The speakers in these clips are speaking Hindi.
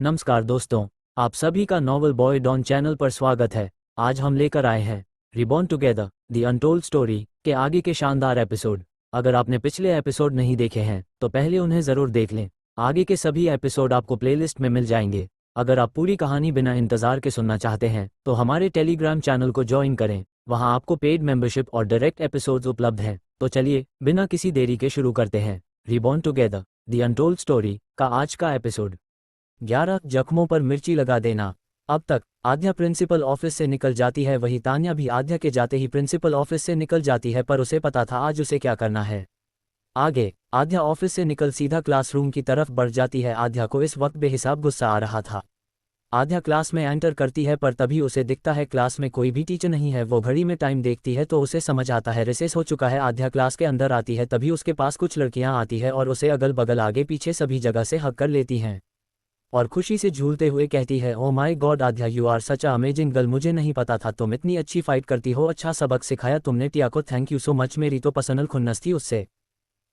नमस्कार दोस्तों, आप सभी का नॉवल बॉय डॉन चैनल पर स्वागत है। आज हम लेकर आए हैं reborn together the untold story के आगे के शानदार एपिसोड। अगर आपने पिछले एपिसोड नहीं देखे हैं तो पहले उन्हें ज़रूर देख लें। आगे के सभी एपिसोड आपको प्लेलिस्ट में मिल जाएंगे। अगर आप पूरी कहानी बिना इंतज़ार के सुनना चाहते हैं तो हमारे टेलीग्राम चैनल को ज्वाइन करें। वहां आपको पेड मेंबरशिप और डायरेक्ट एपिसोड्स उपलब्ध हैं। तो चलिए बिना किसी देरी के शुरू करते हैं reborn together the untold story का आज का एपिसोड। 11 जख्मों पर मिर्ची लगा देना। अब तक आद्या प्रिंसिपल ऑफिस से निकल जाती है, वही तान्या भी आद्या के जाते ही प्रिंसिपल ऑफिस से निकल जाती है, पर उसे पता था आज उसे क्या करना है। आगे आद्या ऑफिस से निकल सीधा क्लासरूम की तरफ बढ़ जाती है। आद्या को इस वक्त बेहिसाब गुस्सा आ रहा था। आद्या क्लास में एंटर करती है पर तभी उसे दिखता है क्लास में कोई भी टीचर नहीं है। वो घड़ी में टाइम देखती है तो उसे समझ आता है रिसेस हो चुका है। आद्या क्लास के अंदर आती है तभी उसके पास कुछ लड़कियां आती है और उसे अगल बगल आगे पीछे सभी जगह से हक कर लेती हैं और खुशी से झूलते हुए कहती है, oh my God Aadya, you are such a amazing girl. मुझे नहीं पता था तुम इतनी अच्छी फाइट करती हो। अच्छा सबक सिखाया तुमने टिया को, थैंक यू सो मच। मेरी तो पर्सनल खुन्नस थी उससे।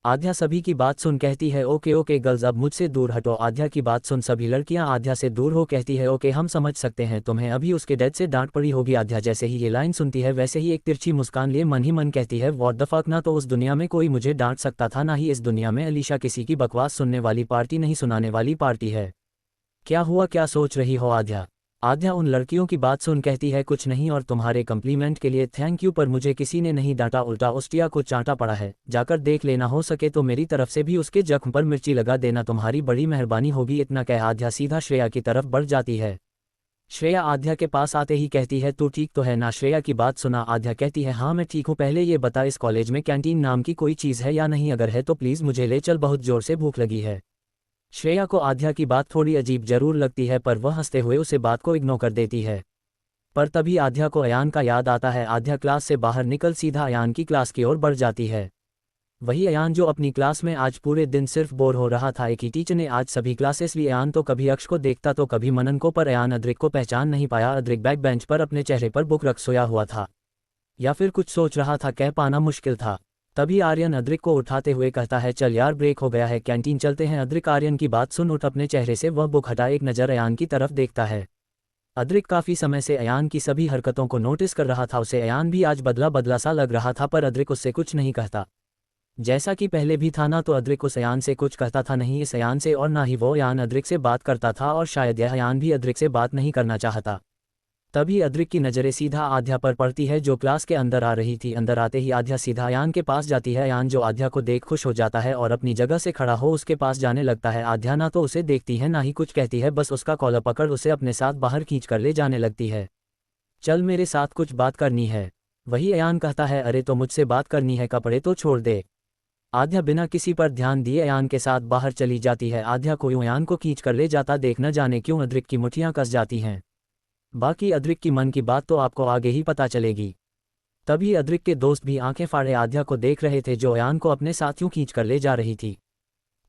आद्या सभी की बात सुन कहती है, ओके ओके गर्ल्स अब मुझसे दूर हटो। आद्या की बात सुन सभी लड़कियां आद्या से दूर हो कहती है, ओके हम समझ सकते हैं तुम्हें अभी उसके डैड से डांट पड़ी होगी। आद्या जैसे ही ये लाइन सुनती है वैसे ही एक तिरछी मुस्कान लिए मन ही मन कहती है, व्हाट द फक, ना तो उस दुनिया में कोई मुझे डांट सकता था, ना ही इस दुनिया में अलीशा किसी की बकवास सुनने वाली पार्टी नहीं, सुनाने वाली पार्टी है। क्या हुआ, क्या सोच रही हो आद्या? आद्या उन लड़कियों की बात सुन कहती है, कुछ नहीं और तुम्हारे कम्प्लीमेंट के लिए थैंक यू, पर मुझे किसी ने नहीं डांटा, उल्टा उस टिया को चांटा पड़ा है। जाकर देख लेना, हो सके तो मेरी तरफ से भी उसके जख्म पर मिर्ची लगा देना, तुम्हारी बड़ी मेहरबानी होगी। इतना कह आद्या सीधा श्रेया की तरफ बढ़ जाती है। श्रेया आद्या के पास आते ही कहती है, तू ठीक तो है ना? श्रेया की बात सुना आद्या कहती है, हाँ मैं ठीक हूँ। पहले ये बता इस कॉलेज में कैंटीन नाम की कोई चीज़ है या नहीं? अगर है तो प्लीज़ मुझे ले चल, बहुत जोर से भूख लगी है। श्रेया को आद्या की बात थोड़ी अजीब जरूर लगती है पर वह हंसते हुए उसे बात को इग्नोर कर देती है। पर तभी आद्या को अयान का याद आता है। आद्या क्लास से बाहर निकल सीधा अयान की क्लास की ओर बढ़ जाती है। वही अयान जो अपनी क्लास में आज पूरे दिन सिर्फ बोर हो रहा था। एक ही टीचर ने आज सभी क्लासेस ली। अयान तो कभी अक्ष को देखता तो कभी मनन को, पर अयान अद्रिक को पहचान नहीं पाया। अद्रिक बैक बेंच पर अपने चेहरे पर बुक रख सोया हुआ था या फिर कुछ सोच रहा था, कह पाना मुश्किल था। तभी आर्यन अद्रिक को उठाते हुए कहता है, चल यार ब्रेक हो गया है, कैंटीन चलते हैं। अद्रिक आर्यन की बात सुन उठ अपने चेहरे से वह बुक हटा एक नज़र अयान की तरफ देखता है। अद्रिक काफ़ी समय से अयान की सभी हरकतों को नोटिस कर रहा था। उसे अयान भी आज बदला बदला सा लग रहा था, पर अद्रिक उससे कुछ नहीं कहता। जैसा कि पहले भी था ना, तो अद्रिक उस अयान से कुछ कहता था नहीं इस अयान से, और ना ही वो अयान अद्रिक से बात करता था, और शायद यह अयान भी अद्रिक से बात नहीं करना चाहता। तभी अद्रिक की नज़रें सीधा आद्या पर पड़ती है जो क्लास के अंदर आ रही थी। अंदर आते ही आद्या सीधा अयान के पास जाती है। अयान जो आद्या को देख खुश हो जाता है और अपनी जगह से खड़ा हो उसके पास जाने लगता है। आद्या ना तो उसे देखती है ना ही कुछ कहती है, बस उसका कॉलर पकड़ उसे अपने साथ बाहर खींच कर ले जाने लगती है। चल मेरे साथ कुछ बात करनी है। वही अयान कहता है, अरे तो मुझसे बात करनी है, कपड़े तो छोड़ दे। आद्या बिना किसी पर ध्यान दिए अयान के साथ बाहर चली जाती है। आद्या को यूं अयान को खींच कर ले जाता देख न जाने क्यों अद्रिक की मुठ्ठियां कस जाती हैं। बाकी अद्रिक की मन की बात तो आपको आगे ही पता चलेगी। तभी अद्रिक के दोस्त भी आंखें फाड़े आद्या को देख रहे थे जो अयान को अपने साथियों खींच कर ले जा रही थी।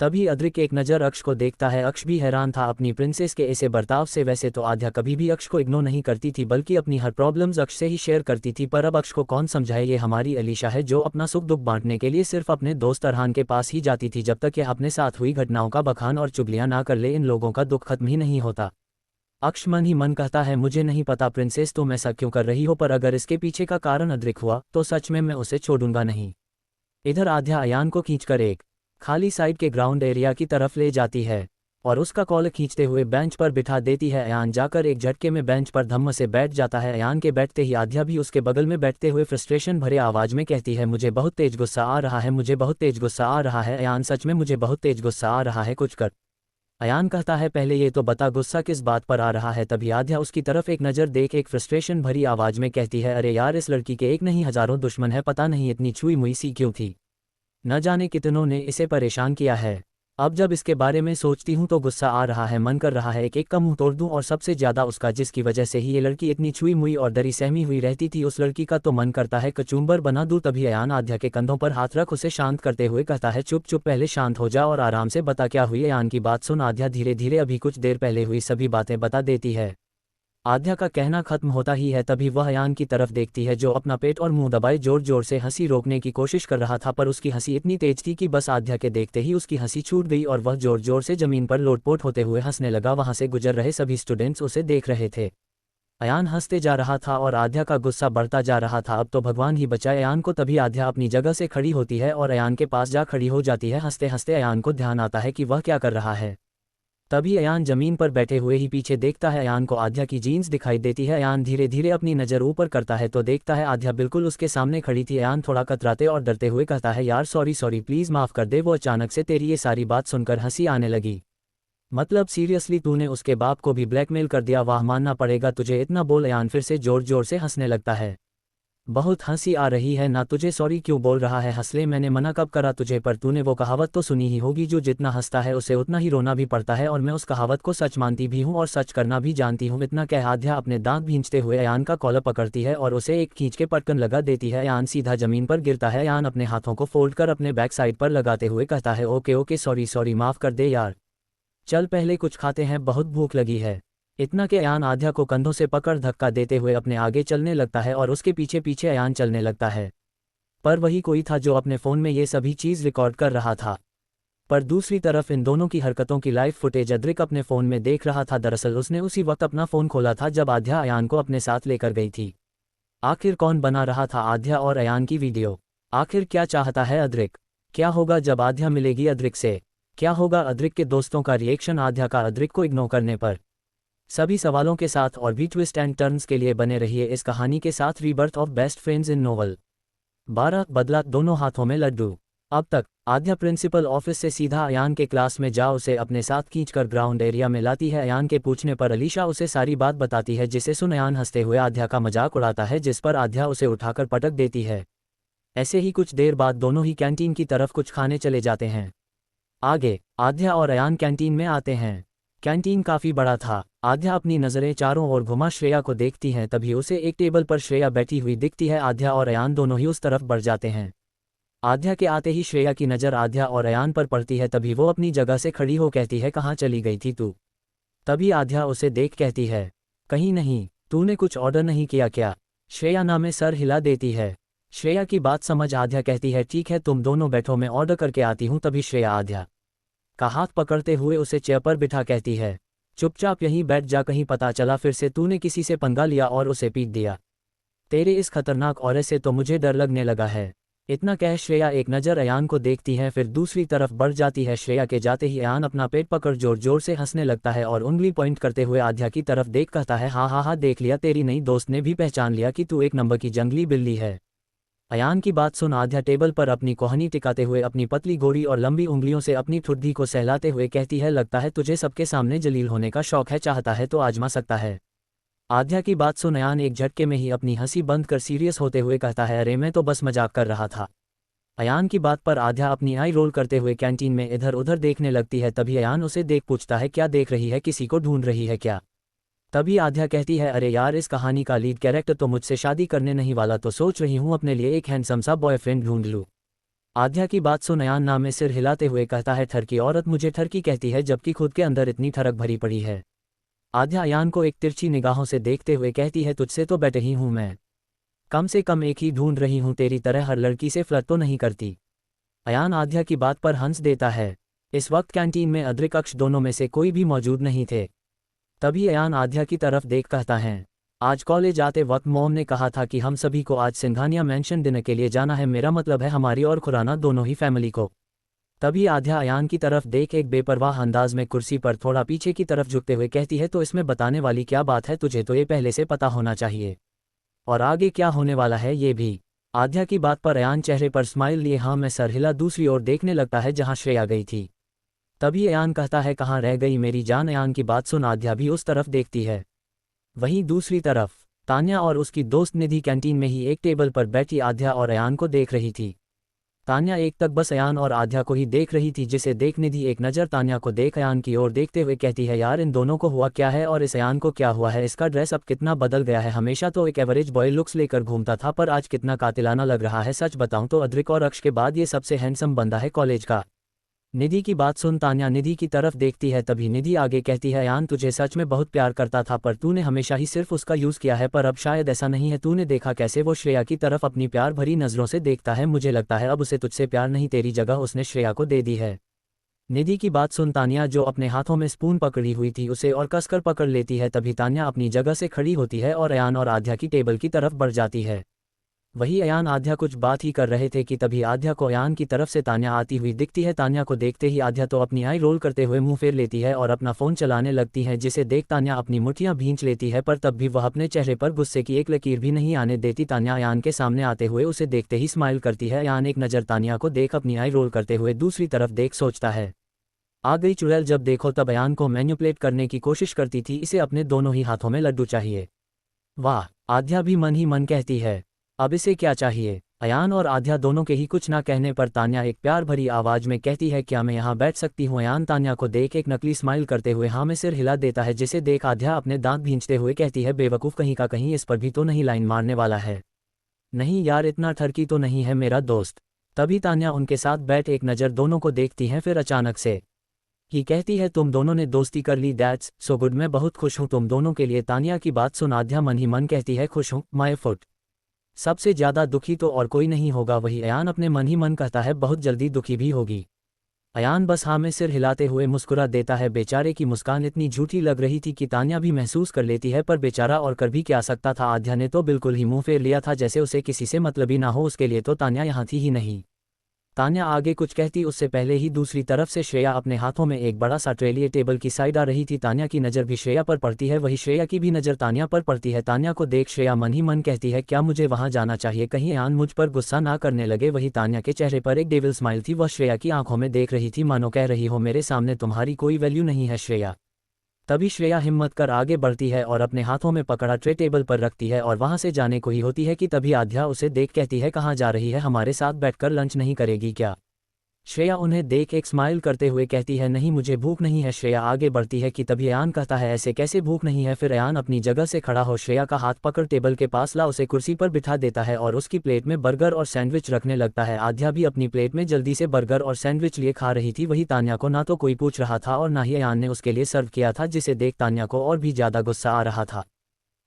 तभी अद्रिक एक नज़र अक्ष को देखता है। अक्ष भी हैरान था अपनी प्रिंसेस के ऐसे बर्ताव से। वैसे तो आद्या कभी भी अक्ष को इग्नोर नहीं करती थी, बल्कि अपनी हर प्रॉब्लम्स अक्ष से ही शेयर करती थी, पर अब अक्ष को कौन समझाए। ये हमारी अलीशा है जो अपना सुख दुख बांटने के लिए सिर्फ अपने दोस्त अरहान के पास ही जाती थी। जब तक यह अपने साथ हुई घटनाओं का बखान और चुगलियां ना कर ले, इन लोगों का दुख खत्म ही नहीं होता। अक्ष मन ही मन कहता है, मुझे नहीं पता प्रिंसेस तुम ऐसा क्यों कर रही हो, पर अगर इसके पीछे का कारण अद्रिक हुआ तो सच में मैं उसे छोड़ूंगा नहीं। इधर आद्या अयान को खींचकर एक खाली साइड के ग्राउंड एरिया की तरफ ले जाती है और उसका कॉलर खींचते हुए बेंच पर बिठा देती है। अयान जाकर एक झटके में बेंच पर धम्म से बैठ जाता है। अयान के बैठते ही आद्या भी उसके बगल में बैठते हुए फ्रस्ट्रेशन भरे आवाज में कहती है, मुझे बहुत तेज गुस्सा आ रहा है, मुझे बहुत तेज गुस्सा आ रहा है। अयान सच में मुझे बहुत तेज गुस्सा आ रहा है, कुछ कर। अयान कहता है, पहले ये तो बता गुस्सा किस बात पर आ रहा है। तभी आद्या उसकी तरफ एक नज़र देख एक फ्रस्ट्रेशन भरी आवाज में कहती है, अरे यार इस लड़की के एक नहीं हजारों दुश्मन है, पता नहीं इतनी छुई मुई सी क्यों थी, न जाने कितनों ने इसे परेशान किया है। अब जब इसके बारे में सोचती हूँ तो गुस्सा आ रहा है, मन कर रहा है एक एक का मुंह तोड़ दूं, और सबसे ज़्यादा उसका, जिसकी वजह से ही ये लड़की इतनी छुई मुई और डरी सहमी हुई रहती थी। उस लड़की का तो मन करता है कचूम्बर बना दूं। तभी अयान आद्या के कंधों पर हाथ रख उसे शांत करते हुए कहता है, चुप चुप, पहले शांत हो जा और आराम से बता क्या हुई। अयान की बात सुन आद्या धीरे धीरे अभी कुछ देर पहले हुई सभी बातें बता देती है। आध्या का कहना खत्म होता ही है तभी वह अयान की तरफ देखती है जो अपना पेट और मुंह दबाए जोर जोर से हंसी रोकने की कोशिश कर रहा था, पर उसकी हंसी इतनी तेज थी कि बस आध्या के देखते ही उसकी हंसी छूट गई और वह जोर जोर से जमीन पर लोटपोट होते हुए हंसने लगा। वहां से गुजर रहे सभी स्टूडेंट्स उसे देख रहे थे। अयान हंसते जा रहा था और आध्या का गुस्सा बढ़ता जा रहा था। अब तो भगवान ही बचाए अयान को। तभी आध्या अपनी जगह से खड़ी होती है और अयान के पास जा खड़ी हो जाती है। हंसते हंसते अयान को ध्यान आता है कि वह क्या कर रहा है। तभी अयान जमीन पर बैठे हुए ही पीछे देखता है। अयान को आध्या की जीन्स दिखाई देती है। अयान धीरे धीरे अपनी नज़र ऊपर करता है तो देखता है आध्या बिल्कुल उसके सामने खड़ी थी। अयान थोड़ा कतराते और डरते हुए कहता है, यार सॉरी सॉरी प्लीज़ माफ़ कर दे। वो अचानक से तेरी ये सारी बात सुनकर हंसी आने लगी। मतलब सीरियसली तूने उसके बाप को भी ब्लैकमेल कर दिया? वाह, मानना पड़ेगा तुझे। इतना बोल अयान फिर से जोर जोर से हंसने लगता है। बहुत हंसी आ रही है ना तुझे? सॉरी क्यों बोल रहा है? हंस ले, मैंने मना कब करा तुझे? पर तूने वो कहावत तो सुनी ही होगी, जो जितना हंसता है उसे उतना ही रोना भी पड़ता है। और मैं उस कहावत को सच मानती भी हूँ और सच करना भी जानती हूँ। इतना कह आध्या अपने दांत भींचते हुए अयान का कॉलर पकड़ती है और उसे एक खींच के पटकन लगा देती है। अयान सीधा जमीन पर गिरता है। अयान अपने हाथों को फोल्ड कर अपने बैक साइड पर लगाते हुए कहता है, ओके ओके सॉरी सॉरी, माफ़ कर दे यार। चल पहले कुछ खाते हैं, बहुत भूख लगी है। इतना के अयान आध्या को कंधों से पकड़ धक्का देते हुए अपने आगे चलने लगता है और उसके पीछे पीछे अयान चलने लगता है। पर वही कोई था जो अपने फ़ोन में ये सभी चीज़ रिकॉर्ड कर रहा था। पर दूसरी तरफ इन दोनों की हरकतों की लाइव फुटेज अद्रिक अपने फ़ोन में देख रहा था। दरअसल उसने उसी वक्त अपना फ़ोन खोला था जब आध्या अयान को अपने साथ लेकर गई थी। आखिर कौन बना रहा था आध्या और अयान की वीडियो? आखिर क्या चाहता है अद्रिक? क्या होगा जब आध्या मिलेगी अद्रिक से? क्या होगा अद्रिक के दोस्तों का रिएक्शन आध्या का अद्रिक को इग्नोर करने पर? सभी सवालों के साथ और भी ट्विस्ट एंड टर्न्स के लिए बने रहिए इस कहानी के साथ। Rebirth of best friends in novel 12 बदला दोनों हाथों में लड्डू। अब तक आध्या प्रिंसिपल ऑफिस से सीधा अयान के क्लास में जा उसे अपने साथ खींचकर ग्राउंड एरिया में लाती है। अयान के पूछने पर अलीशा उसे सारी बात बताती है, जिसे सुन अयान हंसते हुए आध्या का मजाक उड़ाता है, जिस पर आध्या उसे उठाकर पटक देती है। ऐसे ही कुछ देर बाद दोनों ही कैंटीन की तरफ कुछ खाने चले जाते हैं। आगे आध्या और अयान कैंटीन में आते हैं। कैंटीन काफ़ी बड़ा था। आध्या अपनी नज़रें चारों ओर घुमा श्रेया को देखती हैं, तभी उसे एक टेबल पर श्रेया बैठी हुई दिखती है। आध्या और अयान दोनों ही उस तरफ बढ़ जाते हैं। आध्या के आते ही श्रेया की नज़र आध्या और अयान पर पड़ती है। तभी वो अपनी जगह से खड़ी हो कहती है, कहाँ चली गई थी तू? तभी आध्या उसे देख कहती है, कहीं नहीं। तूने कुछ ऑर्डर नहीं किया क्या? श्रेया ना में सर हिला देती है। श्रेया की बात समझ आध्या कहती है, ठीक है तुम दोनों बैठो, मैं ऑर्डर करके आती हूँ। तभी श्रेया आध्या का हाथ पकड़ते हुए उसे चेयर पर बिठा कहती है, चुपचाप यहीं बैठ जा, कहीं पता चला फिर से तूने किसी से पंगा लिया और उसे पीट दिया। तेरे इस खतरनाक औरत से तो मुझे डर लगने लगा है। इतना कह श्रेया एक नज़र अयान को देखती है, फिर दूसरी तरफ बढ़ जाती है। श्रेया के जाते ही अयान अपना पेट पकड़ जोर जोर से हंसने लगता है और उंगली पॉइंट करते हुए आध्या की तरफ देख कहता है, हाँ हाँ हाँ, देख लिया, तेरी नई दोस्त ने भी पहचान लिया कि तू एक नंबर की जंगली बिल्ली है। अयान की बात सुन आध्या टेबल पर अपनी कोहनी टिकाते हुए अपनी पतली गोरी और लंबी उंगलियों से अपनी ठुड्डी को सहलाते हुए कहती है, लगता है तुझे सबके सामने जलील होने का शौक है, चाहता है तो आजमा सकता है। आध्या की बात सुन अयान एक झटके में ही अपनी हंसी बंद कर सीरियस होते हुए कहता है, अरे मैं तो बस मजाक कर रहा था। अयान की बात पर आध्या अपनी आई रोल करते हुए कैंटीन में इधर उधर देखने लगती है। तभी अयान उसे देख पूछता है, क्या देख रही है, किसी को ढूंढ रही है क्या? तभी आध्या कहती है, अरे यार इस कहानी का लीड कैरेक्टर तो मुझसे शादी करने नहीं वाला, तो सोच रही हूँ अपने लिए एक हैंडसम सा बॉयफ्रेंड ढूंढ लूँ। आध्या की बात सुन अयान ना में सिर हिलाते हुए कहता है, ठरकी औरत मुझे ठरकी कहती है जबकि खुद के अंदर इतनी ठरक भरी पड़ी है। आध्या अयान को एक तिरछी निगाहों से देखते हुए कहती है, तुझसे तो बेटर ही हूँ मैं, कम से कम एक ही ढूंढ रही हूँ, तेरी तरह हर लड़की से फ्लर्ट तो नहीं करती। अयान आध्या की बात पर हंस देता है। इस वक्त कैंटीन में अद्रिक अक्ष दोनों में से कोई भी मौजूद नहीं थे। तभी अयान आध्या की तरफ देख कहता है, आज कॉलेज आते वक्त मॉम ने कहा था कि हम सभी को आज सिंघानिया मेंशन डिनर के लिए जाना है, मेरा मतलब है हमारी और खुराना दोनों ही फैमिली को। तभी आध्या अयान की तरफ देख एक बेपरवाह अंदाज में कुर्सी पर थोड़ा पीछे की तरफ झुकते हुए कहती है, तो इसमें बताने वाली क्या बात है, तुझे तो ये पहले से पता होना चाहिए, और आगे क्या होने वाला है ये भी। आध्या की बात पर अयान चेहरे पर स्माइल लिए हाँ मैं सर हिला दूसरी ओर देखने लगता है जहाँ श्रेया गई थी। तभी अयान कहता है, कहाँ रह गई मेरी जान? अयान की बात सुन आध्या भी उस तरफ देखती है। वहीं दूसरी तरफ तान्या और उसकी दोस्त निधि कैंटीन में ही एक टेबल पर बैठी आध्या और अयान को देख रही थी। तान्या एक तक बस अयान और आध्या को ही देख रही थी, जिसे देख निधि एक नज़र तान्या को देख अयान की ओर देखते हुए कहती है, यार इन दोनों को हुआ क्या है और इस अयान को क्या हुआ है? इसका ड्रेस अब कितना बदल गया है। हमेशा तो एक एवरेज बॉय लुक्स लेकर घूमता था, पर आज कितना कातिलाना लग रहा है। सच बताऊं तो अद्रिक और अक्ष के बाद ये सबसे हैंडसम बंदा है कॉलेज का। निधि की बात सुन तान्या निधि की तरफ देखती है। तभी निधि आगे कहती है, अयान तुझे सच में बहुत प्यार करता था, पर तूने हमेशा ही सिर्फ उसका यूज़ किया है। पर अब शायद ऐसा नहीं है। तूने देखा कैसे वो श्रेया की तरफ अपनी प्यार भरी नज़रों से देखता है। मुझे लगता है अब उसे तुझसे प्यार नहीं, तेरी जगह उसने श्रेया को दे दी है। निधि की बात सुन तान्या, जो अपने हाथों में स्पून पकड़ी हुई थी, उसे और कसकर पकड़ लेती है। तभी तान्या अपनी जगह से खड़ी होती है और अयान और आध्या की टेबल की तरफ बढ़ जाती है। वही अयान आध्या कुछ बात ही कर रहे थे कि तभी आध्या को अयान की तरफ से तान्या आती हुई दिखती है। तान्या को देखते ही आध्या तो अपनी आई रोल करते हुए मुंह फेर लेती है और अपना फ़ोन चलाने लगती है, जिसे देख तान्या अपनी मुठ्ठियां भींच लेती है। पर तब भी वह अपने चेहरे पर गुस्से की एक लकीर भी नहीं आने देती। तान्या अयान के सामने आते हुए उसे देखते ही स्माइल करती है। अयान एक नज़र तान्या को देख अपनी आई रोल करते हुए दूसरी तरफ देख सोचता है, आ गई चुड़ैल। जब देखो तब अयान को मैन्युपुलेट करने की कोशिश करती थी। इसे अपने दोनों ही हाथों में लड्डू चाहिए। वाह, आध्या भी मन ही मन कहती है, अब इसे क्या चाहिए। अयान और आध्या दोनों के ही कुछ ना कहने पर तान्या एक प्यार भरी आवाज में कहती है, क्या मैं यहाँ बैठ सकती हूँ। अयान तान्या को देख एक नकली स्माइल करते हुए हाँ में सिर हिला देता है, जिसे देख आध्या अपने दांत भींचते हुए कहती है, बेवकूफ़ कहीं का कहीं, इस पर भी तो नहीं लाइन मारने वाला है। नहीं यार, इतना ठरकी तो नहीं है मेरा दोस्त। तभी तान्या उनके साथ बैठ एक नज़र दोनों को देखती हैं, फिर अचानक से ही कहती है, तुम दोनों ने दोस्ती कर ली, दैट्स सो गुड, मैं बहुत खुश हूँ तुम दोनों के लिए। तान्या की बात सुन आध्या मन ही मन कहती है, खुश हूँ माय फुट, सबसे ज़्यादा दुखी तो और कोई नहीं होगा। वही अयान अपने मन ही मन कहता है, बहुत जल्दी दुखी भी होगी। अयान बस हाँ में सिर हिलाते हुए मुस्कुरा देता है। बेचारे की मुस्कान इतनी झूठी लग रही थी कि तान्या भी महसूस कर लेती है, पर बेचारा और कर भी क्या सकता था। आध्या ने तो बिल्कुल ही मुंह फेर लिया था, जैसे उसे किसी से मतलब ही ना हो। उसके लिए तो तान्या यहाँ थी ही नहीं। तान्या आगे कुछ कहती उससे पहले ही दूसरी तरफ से श्रेया अपने हाथों में एक बड़ा सा ट्रे लिए टेबल की साइड आ रही थी। तान्या की नज़र भी श्रेया पर पड़ती है, वही श्रेया की भी नज़र तान्या पर पड़ती है। तान्या को देख श्रेया मन ही मन कहती है, क्या मुझे वहां जाना चाहिए, कहीं अयान मुझ पर गुस्सा ना करने लगे। वही तान्या के चेहरे पर एक डेविल स्माइल थी। वह श्रेया की आंखों में देख रही थी, मानो कह रही हो, मेरे सामने तुम्हारी कोई वैल्यू नहीं है श्रेया। तभी श्रेया हिम्मत कर आगे बढ़ती है और अपने हाथों में पकड़ा ट्रे टेबल पर रखती है और वहां से जाने को ही होती है कि तभी आध्या उसे देख कहती है, कहाँ जा रही है, हमारे साथ बैठकर लंच नहीं करेगी क्या। श्रेया उन्हें देख एक स्माइल करते हुए कहती है, नहीं मुझे भूख नहीं है। श्रेया आगे बढ़ती है कि तभी अयान कहता है, ऐसे कैसे भूख नहीं है। फिर अयान अपनी जगह से खड़ा हो श्रेया का हाथ पकड़ टेबल के पास ला उसे कुर्सी पर बिठा देता है और उसकी प्लेट में बर्गर और सैंडविच रखने लगता है। आध्या भी अपनी प्लेट में जल्दी से बर्गर और सैंडविच लिए खा रही थी। वही तान्या को ना तो कोई पूछ रहा था और ना ही अयान ने उसके लिए सर्व किया था, जिसे देख तान्या को और भी ज़्यादा गुस्सा आ रहा था।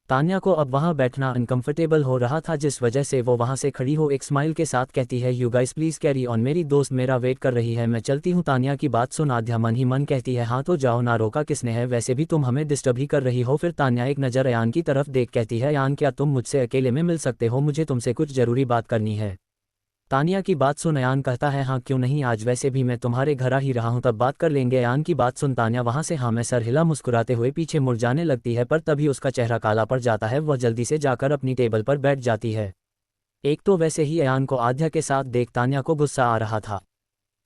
तान्या को अब वहां बैठना अनकंफर्टेबल हो रहा था, जिस वजह से वो वहां से खड़ी हो एक स्माइल के साथ कहती है, you guys please carry on, मेरी दोस्त मेरा वेट कर रही है, मैं चलती हूँ। तान्या की बात सुन आध्या मन ही मन कहती है, हाँ तो जाओ ना, रोका किसने है, वैसे भी तुम हमें डिस्टर्ब ही कर रही हो। फिर तान्या एक नज़र अयान की तरफ देख कहती है, अयान क्या तुम मुझसे अकेले में मिल सकते हो, मुझे तुमसे कुछ ज़रूरी बात करनी है। तान्या की बात सुन अयान कहता है, हाँ क्यों नहीं, आज वैसे भी मैं तुम्हारे घर आ ही रहा हूँ, तब बात कर लेंगे। अयान की बात सुन तान्या वहाँ से हाँ में सर हिला मुस्कुराते हुए पीछे मुड़ जाने लगती है, पर तभी उसका चेहरा काला पड़ जाता है। वह जल्दी से जाकर अपनी टेबल पर बैठ जाती है। एक तो वैसे ही अयान को आध्या के साथ देख तान्या को गुस्सा आ रहा था,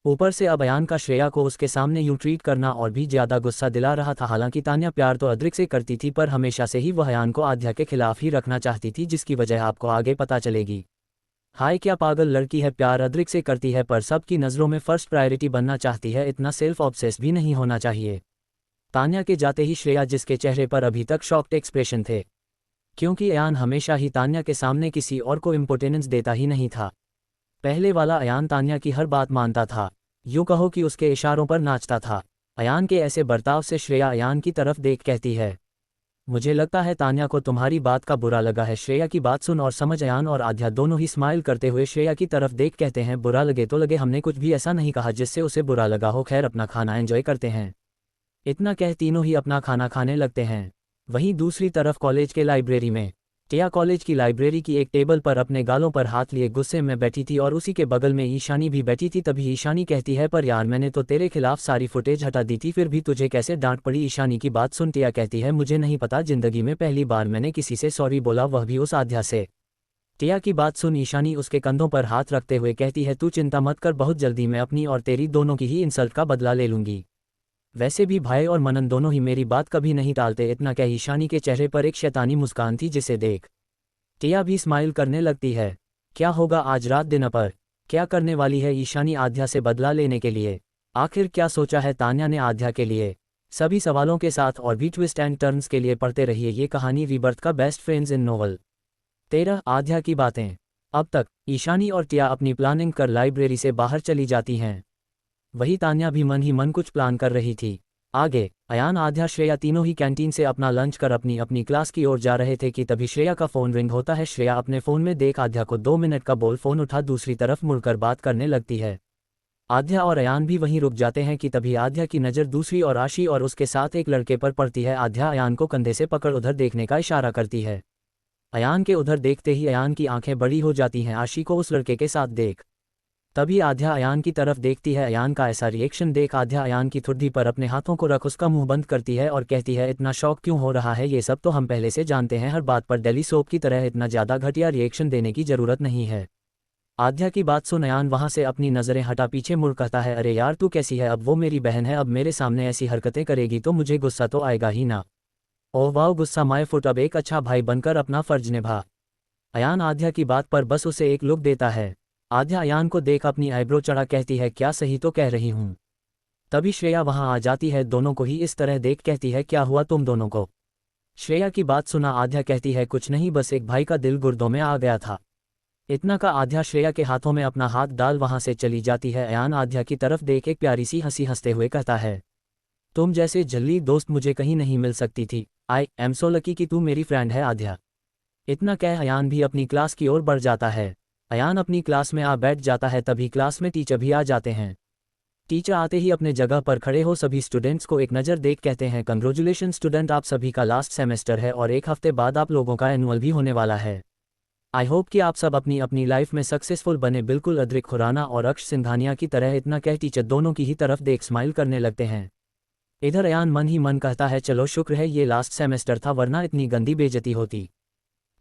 ऊपर से अब अयान का श्रेया को उसके सामने यूं ट्रीट करना और भी ज़्यादा गुस्सा दिला रहा था। हालांकि तान्या प्यार तो अद्रिक से करती थी, पर हमेशा से ही वह अयान को आध्या के खिलाफ ही रखना चाहती थी, जिसकी वजह आपको आगे पता चलेगी। हाय क्या पागल लड़की है, प्यार अद्रिक से करती है पर सबकी नज़रों में फर्स्ट प्रायोरिटी बनना चाहती है, इतना सेल्फ ऑब्सेस भी नहीं होना चाहिए। तान्या के जाते ही श्रेया, जिसके चेहरे पर अभी तक शॉक्ड एक्सप्रेशन थे, क्योंकि अयान हमेशा ही तान्या के सामने किसी और को इम्पोर्टेंस देता ही नहीं था। पहले वाला अयान तान्या की हर बात मानता था, यूँ कहो कि उसके इशारों पर नाचता था। अयान के ऐसे बर्ताव से श्रेया अयान की तरफ देख कहती है, मुझे लगता है तान्या को तुम्हारी बात का बुरा लगा है। श्रेया की बात सुन और समझ अयान और आध्या दोनों ही स्माइल करते हुए श्रेया की तरफ देख कहते हैं, बुरा लगे तो लगे, हमने कुछ भी ऐसा नहीं कहा जिससे उसे बुरा लगा हो, खैर अपना खाना एंजॉय करते हैं। इतना कह तीनों ही अपना खाना खाने लगते हैं। वहीं दूसरी तरफ कॉलेज के लाइब्रेरी में टिया कॉलेज की लाइब्रेरी की एक टेबल पर अपने गालों पर हाथ लिए गुस्से में बैठी थी और उसी के बगल में ईशानी भी बैठी थी। तभी ईशानी कहती है, पर यार मैंने तो तेरे खिलाफ सारी फुटेज हटा दी थी, फिर भी तुझे कैसे डांट पड़ी। ईशानी की बात सुन टिया कहती है, मुझे नहीं पता, जिंदगी में पहली बार मैंने किसी से सॉरी बोला, वह भी उस आध्या से। टिया की बात सुन ईशानी उसके कंधों पर हाथ रखते हुए कहती है, तू चिंता मत कर, बहुत जल्दी मैं अपनी और तेरी दोनों की ही इंसल्ट का बदला ले लूंगी। वैसे भी भाई और मनन दोनों ही मेरी बात कभी नहीं टालते। इतना क्या ईशानी के चेहरे पर एक शैतानी मुस्कान थी, जिसे देख टिया भी स्माइल करने लगती है। क्या होगा आज रात डिनर पर, क्या करने वाली है ईशानी आध्या से बदला लेने के लिए, आखिर क्या सोचा है तान्या ने आध्या के लिए। सभी सवालों के साथ और भी ट्विस्ट एंड टर्न्स के लिए पढ़ते रहिए ये कहानी रीबर्थ का बेस्ट फ्रेंड्स इन नोवेल 13 आध्या की बातें। अब तक ईशानी और टिया अपनी प्लानिंग कर लाइब्रेरी से बाहर चली जाती हैं। वही तान्या भी मन ही मन कुछ प्लान कर रही थी। आगे अयान, आद्या, श्रेया तीनों ही कैंटीन से अपना लंच कर अपनी अपनी क्लास की ओर जा रहे थे कि तभी श्रेया का फ़ोन रिंग होता है। श्रेया अपने फ़ोन में देख आद्या को 2 मिनट का बोल फ़ोन उठा दूसरी तरफ मुड़कर बात करने लगती है। आद्या और अयान भी वहीं रुक जाते हैं कि तभी आद्या की नज़र दूसरी और आशी और उसके साथ एक लड़के पर पड़ती है। आद्या अयान को कंधे से पकड़ उधर देखने का इशारा करती है। अयान के उधर देखते ही अयान की आंखें बड़ी हो जाती हैं आशी को उस लड़के के साथ देख। तभी आद्या अयान की तरफ देखती है। अयान का ऐसा रिएक्शन देख आद्या अयान की ठुड्डी पर अपने हाथों को रख उसका मुंह बंद करती है और कहती है, इतना शौक क्यों हो रहा है? ये सब तो हम पहले से जानते हैं, हर बात पर डेली सोप की तरह इतना ज़्यादा घटिया रिएक्शन देने की ज़रूरत नहीं है। आद्या की बात सुन अयान वहां से अपनी नज़रें हटा पीछे मुड़ कहता है, अरे यार तू कैसी है? अब वो मेरी बहन है, अब मेरे सामने ऐसी हरकतें करेगी तो मुझे गुस्सा तो आएगा ही ना। ओह वाह, गुस्सा माय फुट, अब एक अच्छा भाई बनकर अपना फर्ज निभा। अयान आद्या की बात पर बस उसे एक लुक देता है। आद्या अयान को देख अपनी आईब्रो चढ़ा कहती है, क्या सही तो कह रही हूँ। तभी श्रेया वहां आ जाती है, दोनों को ही इस तरह देख कहती है, क्या हुआ तुम दोनों को? श्रेया की बात सुना आद्या कहती है, कुछ नहीं, बस एक भाई का दिल गुर्दों में आ गया था। इतना का आद्या श्रेया के हाथों में अपना हाथ डाल वहां से चली जाती है। अयान आद्या की तरफ देख एक प्यारी सी हंसी हंसते हुए कहता है, तुम जैसे जल्दी दोस्त मुझे कहीं नहीं मिल सकती थी। आई एम सो लकी कि तू मेरी फ्रेंड है आद्या। इतना कह अयान भी अपनी क्लास की ओर बढ़ जाता है। अयान अपनी क्लास में आ बैठ जाता है। तभी क्लास में टीचर भी आ जाते हैं। टीचर आते ही अपने जगह पर खड़े हो सभी स्टूडेंट्स को एक नज़र देख कहते हैं, कंग्रेचुलेशन स्टूडेंट, आप सभी का लास्ट सेमेस्टर है और एक हफ्ते बाद आप लोगों का एनुअल भी होने वाला है। आई होप कि आप सब अपनी अपनी लाइफ में सक्सेसफुल बने, बिल्कुल अद्रिक खुराना और अक्ष सिंघानिया की तरह। इतना कह टीचर दोनों की ही तरफ देख स्माइल करने लगते हैं। इधर अयान मन ही मन कहता है, चलो शुक्र है ये लास्ट सेमेस्टर था, वरना इतनी गंदी बेइज्जती होती।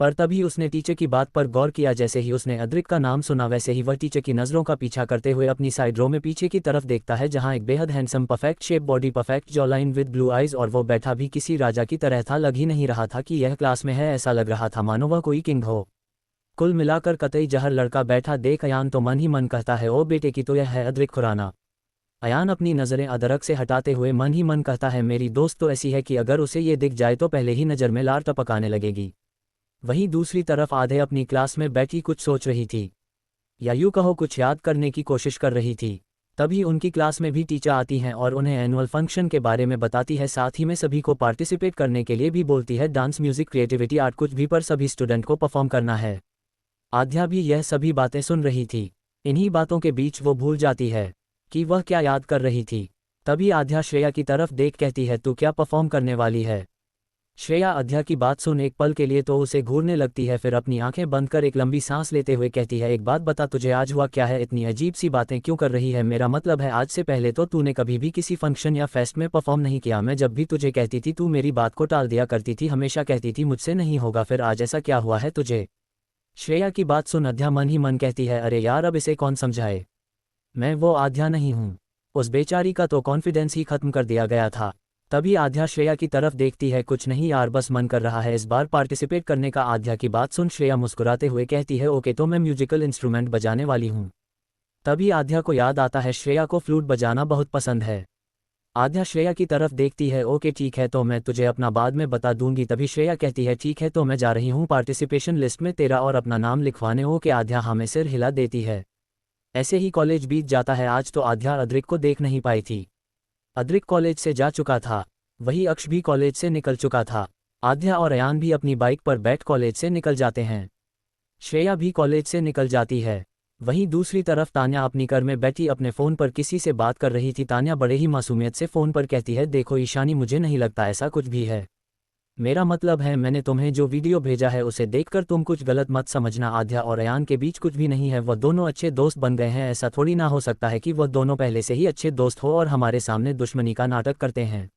पर तभी उसने टीचर की बात पर गौर किया। जैसे ही उसने अद्रिक का नाम सुना वैसे ही वह टीचर की नज़रों का पीछा करते हुए अपनी साइड रो में पीछे की तरफ देखता है, जहां एक बेहद handsome, perfect shape body, perfect jawline with blue eyes, और वो बैठा भी किसी राजा की तरह था। लग ही नहीं रहा था कि यह क्लास में है, ऐसा लग रहा था मानो वह कोई किंग हो। कुल मिलाकर कतई जहर लड़का बैठा देख अयान तो मन ही मन कहता है, ओ बेटे की तो यह है अद्रिक खुराना। अयान अपनी नज़रें अदरक से हटाते हुए मन ही मन कहता है, मेरी दोस्त तो ऐसी है कि अगर उसे ये दिख जाए तो पहले ही नज़र में लार टपकाने लगेगी। वहीं दूसरी तरफ आधे अपनी क्लास में बैठी कुछ सोच रही थी, या यूँ कहो कुछ याद करने की कोशिश कर रही थी। तभी उनकी क्लास में भी टीचर आती हैं और उन्हें एनुअल फंक्शन के बारे में बताती है, साथ ही में सभी को पार्टिसिपेट करने के लिए भी बोलती है। डांस, म्यूजिक, क्रिएटिविटी, आर्ट, कुछ भी पर सभी स्टूडेंट को परफॉर्म करना है। आद्या भी यह सभी बातें सुन रही थी। इन्हीं बातों के बीच वो भूल जाती है कि वह क्या याद कर रही थी। तभी आद्या श्रेया की तरफ देख कहती है, तू क्या परफॉर्म करने वाली है? श्रेया आद्या की बात सुन एक पल के लिए तो उसे घूरने लगती है, फिर अपनी आंखें बंद कर एक लंबी सांस लेते हुए कहती है, एक बात बता, तुझे आज हुआ क्या है? इतनी अजीब सी बातें क्यों कर रही है? मेरा मतलब है आज से पहले तो तूने कभी भी किसी फंक्शन या फेस्ट में परफॉर्म नहीं किया। मैं जब भी तुझे कहती थी तू मेरी बात को टाल दिया करती थी, हमेशा कहती थी मुझसे नहीं होगा, फिर आज ऐसा क्या हुआ है तुझे? श्रेया की बात सुन आद्या मन ही मन कहती है, अरे यार अब इसे कौन समझाए, मैं वो आद्या नहीं हूँ। उस बेचारी का तो कॉन्फिडेंस ही खत्म कर दिया गया था। तभी आद्या श्रेया की तरफ देखती है, कुछ नहीं यार, बस मन कर रहा है इस बार पार्टिसिपेट करने का। आद्या की बात सुन श्रेया मुस्कुराते हुए कहती है, ओके तो मैं म्यूजिकल इंस्ट्रूमेंट बजाने वाली हूँ। तभी आद्या को याद आता है श्रेया को फ्लूट बजाना बहुत पसंद है। आद्या श्रेया की तरफ देखती है, ओके ठीक है, तो मैं तुझे अपना बाद में बता दूंगी। तभी श्रेया कहती है, ठीक है तो मैं जा रही हूँ पार्टिसिपेशन लिस्ट में तेरा और अपना नाम लिखवाने। ओके आद्या हमें सिर हिला देती है। ऐसे ही कॉलेज बीत जाता है। आज तो आद्या अद्रिक को देख नहीं पाई थी। अद्रिक कॉलेज से जा चुका था, वही अक्ष भी कॉलेज से निकल चुका था। आद्या और अयान भी अपनी बाइक पर बैठ कॉलेज से निकल जाते हैं। श्रेया भी कॉलेज से निकल जाती है। वहीं दूसरी तरफ तान्या अपनी कार में बैठी अपने फ़ोन पर किसी से बात कर रही थी। तान्या बड़े ही मासूमियत से फ़ोन पर कहती है, देखो ईशानी, मुझे नहीं लगता ऐसा कुछ भी है। मेरा मतलब है मैंने तुम्हें जो वीडियो भेजा है उसे देखकर तुम कुछ गलत मत समझना। आद्या और अयान के बीच कुछ भी नहीं है, वह दोनों अच्छे दोस्त बन गए हैं। ऐसा थोड़ी ना हो सकता है कि वह दोनों पहले से ही अच्छे दोस्त हो और हमारे सामने दुश्मनी का नाटक करते हैं।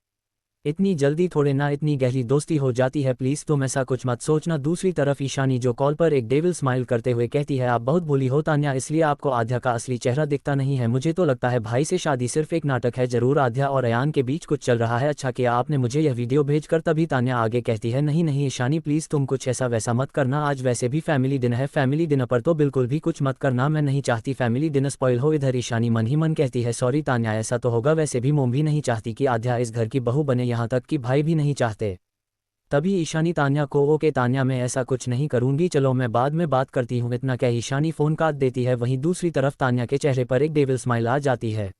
इतनी जल्दी थोड़े ना इतनी गहरी दोस्ती हो जाती है, प्लीज़ तुम ऐसा कुछ मत सोचना। दूसरी तरफ ईशानी जो कॉल पर एक डेविल स्माइल करते हुए कहती है, आप बहुत भोली हो तान्या, इसलिए आपको आद्या का असली चेहरा दिखता नहीं है। मुझे तो लगता है भाई से शादी सिर्फ एक नाटक है, जरूर आद्या और अयान के बीच कुछ चल रहा है। अच्छा किया आपने मुझे यह वीडियो भेजकर। तभी तान्या आगे कहती है, नहीं नहीं ईशानी प्लीज़ तुम कुछ ऐसा वैसा मत करना, आज वैसे भी फैमिली डिनर है, फैमिली डिनर पर तो बिल्कुल भी कुछ मत करना, मैं नहीं चाहती फैमिली डिनर स्पॉइल हो। इधर ईशानी मन ही मन कहती है, सॉरी तान्या ऐसा तो होगा, वैसे भी मोम भी नहीं चाहती कि आद्या इस घर की बहू बने, यहाँ तक कि भाई भी नहीं चाहते। तभी ईशानी तान्या को, ओके तान्या मैं ऐसा कुछ नहीं करूंगी, चलो मैं बाद में बात करती हूँ। इतना क्या ईशानी फ़ोन काट देती है। वहीं दूसरी तरफ तान्या के चेहरे पर एक डेविल स्माइल आ जाती है।